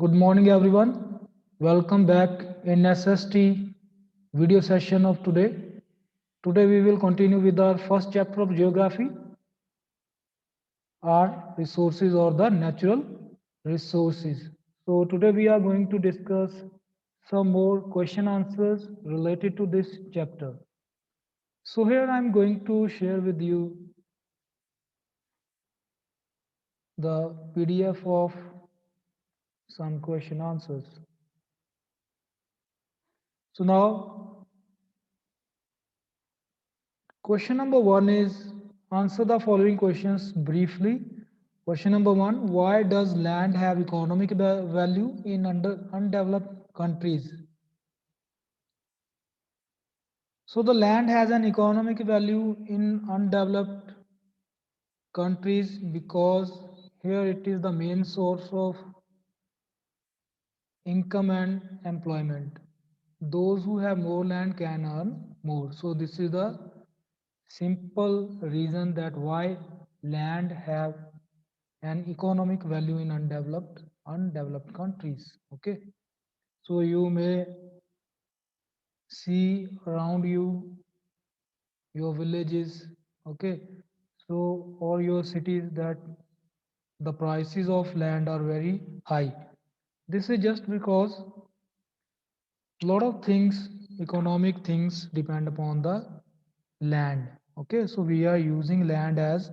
Good morning, everyone. Welcome back in SST video session of today. Today we will continue with our first chapter of geography, our resources or the natural resources. So today we are going to discuss some more question answers related to this chapter. So here I am going to share with you the PDF of some question answers. So now question number one is answer the following questions briefly. Question number one, why does land have economic value in undeveloped countries? So the land has an economic value in undeveloped countries because here it is the main source of income and employment. Those who have more land can earn more. So this is the simple reason that why land have an economic value in undeveloped countries. Okay, so you may see around you your villages, okay, so or your cities that the prices of land are very high. This is just because a lot of things, economic things depend upon the land. Okay, so we are using land as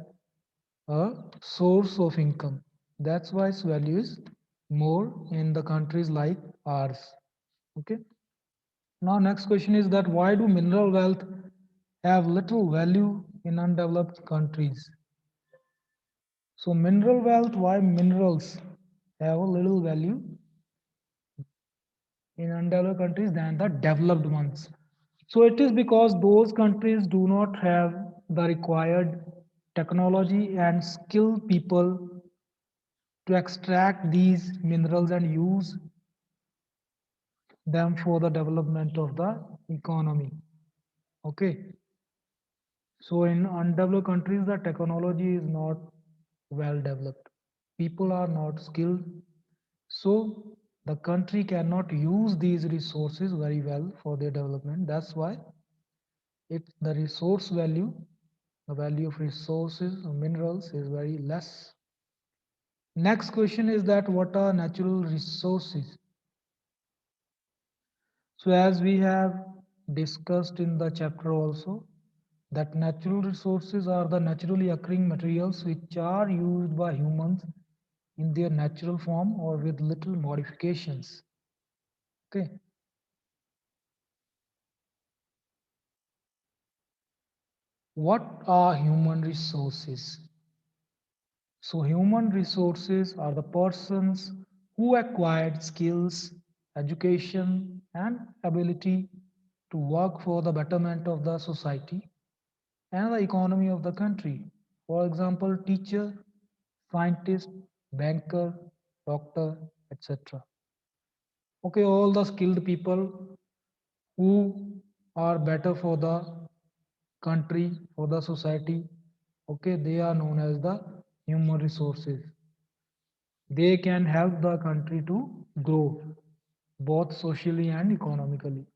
a source of income. That's why its value is more in the countries like ours. Okay. Now, next question is that why do mineral wealth have little value in undeveloped countries? So, mineral wealth, why minerals have a little value in undeveloped countries than the developed ones? So, it is because those countries do not have the required technology and skilled people to extract these minerals and use them for the development of the economy. Okay, so in undeveloped countries, the technology is not well developed. People are not skilled. So the country cannot use these resources very well for their development. That's why the resource value, the value of resources, minerals is very less. Next question is that what are natural resources? So as we have discussed in the chapter also, that natural resources are the naturally occurring materials which are used by humans in their natural form or with little modifications. Okay. What are human resources? So human resources are the persons who acquired skills, education, and ability to work for the betterment of the society and the economy of the country. For example, teacher, scientist, banker, doctor, etc. Okay, all the skilled people who are better for the country, for the society. Okay, they are known as the human resources. They can help the country to grow both socially and economically.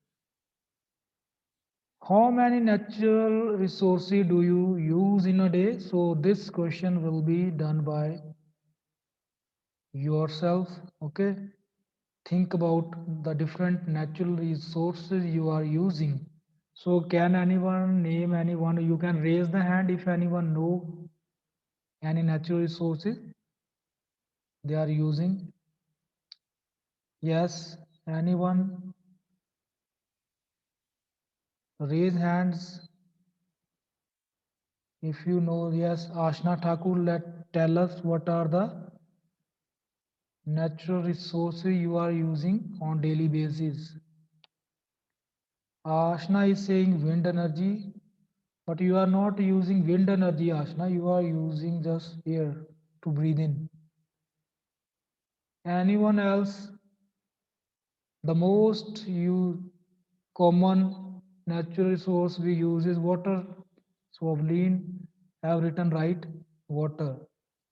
How many natural resources do you use in a day? So this question will be done by yourself. Okay, think about the different natural resources you are using. So can anyone name anyone? You can raise the hand if anyone know any natural resources they are using. Yes, anyone? Raise hands if you know. Yes, Ashna Thakur, tell us what are the natural resources you are using on daily basis. Ashna is saying wind energy, but you are not using wind energy, Ashna. You are using just air to breathe in. Anyone else? The most common natural resource we use is water. So Avleen have written right, water.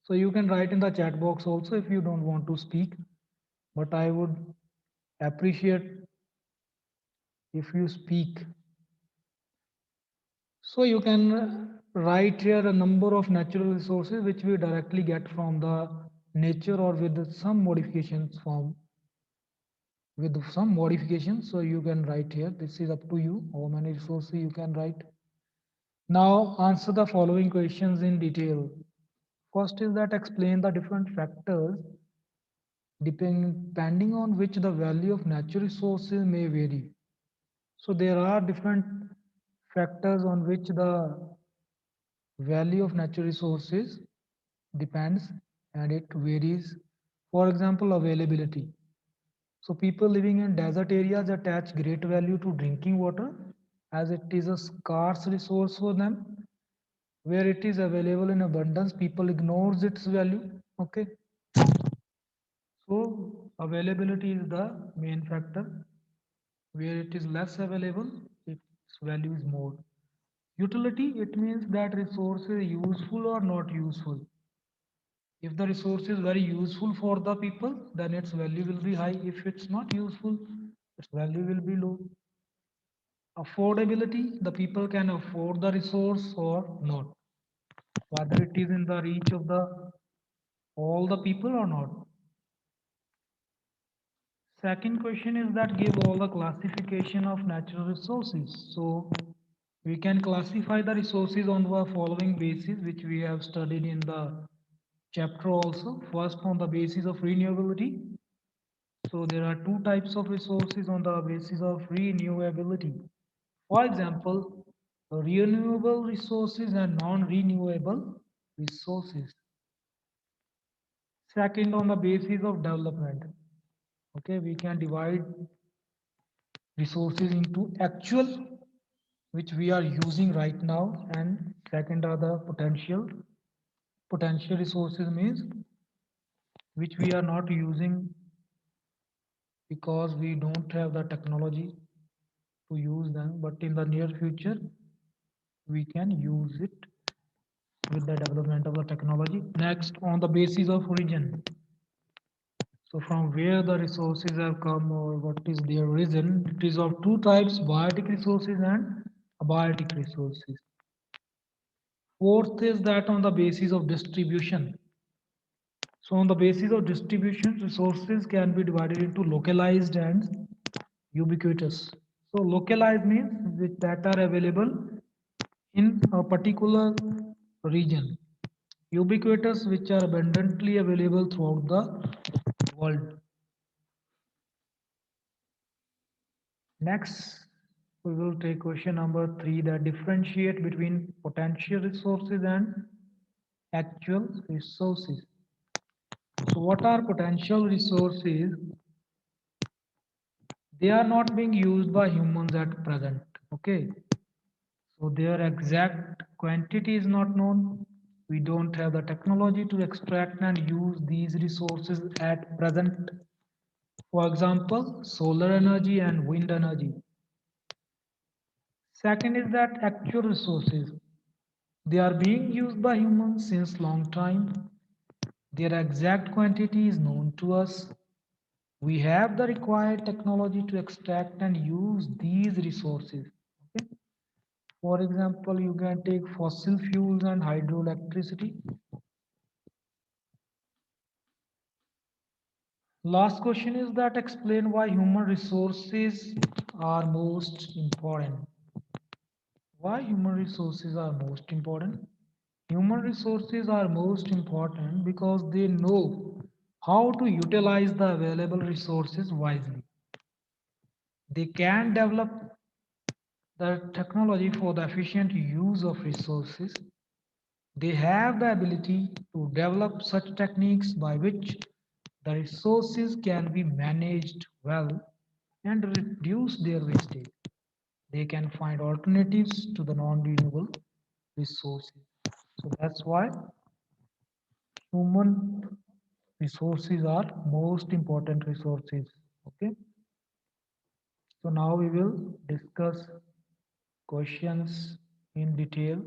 So you can write in the chat box also if you don't want to speak. but I would appreciate if you speak. So you can write here a number of natural resources which we directly get from the nature or with some modifications from with some modifications. So you can write here. This is up to you how many resources you can write. Now answer the following questions in detail. First is that explain the different factors depending on which the value of natural resources may vary. So there are different factors on which the value of natural resources depends and it varies. For example, availability. So people living in desert areas attach great value to drinking water as it is a scarce resource for them. Where it is available in abundance, people ignores its value. Okay. So availability is the main factor. Where it is less available, its value is more. Utility, it means that resource is useful or not useful. If the resource is very useful for the people, then its value will be high. If it's not useful, its value will be low. Affordability, the people can afford the resource or not, whether it is in the reach of the all the people or not. Second question is that give all the classification of natural resources. So we can classify the resources on the following basis, which we have studied in the chapter also. First, on the basis of renewability. So there are two types of resources on the basis of renewability. For example, renewable resources and non-renewable resources. Second, on the basis of development. Okay, we can divide resources into actual, which we are using right now, and second are the potential. Potential resources means which we are not using because we don't have the technology to use them, but in the near future we can use it with the development of the technology. Next, on the basis of origin. So from where the resources have come or what is their origin, it is of two types, biotic resources and abiotic resources. Fourth is that on the basis of distribution. So on the basis of distribution, resources can be divided into localized and ubiquitous. So localized means that are available in a particular region. Ubiquitous, which are abundantly available throughout the world. Next, we will take question number 3, that differentiate between potential resources and actual resources. So what are potential resources? They are not being used by humans at present. Okay. So their exact quantity is not known. We don't have the technology to extract and use these resources at present. For example, solar energy and wind energy. Second is that actual resources. They are being used by humans since long time. Their exact quantity is known to us. We have the required technology to extract and use these resources. Okay? For example, you can take fossil fuels and hydroelectricity. Last question is that explain why human resources are most important. Why human resources are most important? Human resources are most important because they know how to utilize the available resources wisely. They can develop the technology for the efficient use of resources. They have the ability to develop such techniques by which the resources can be managed well and reduce their wastage. They can find alternatives to the non-renewable resources. So that's why human resources are most important resources. Okay. So now we will discuss questions in detail.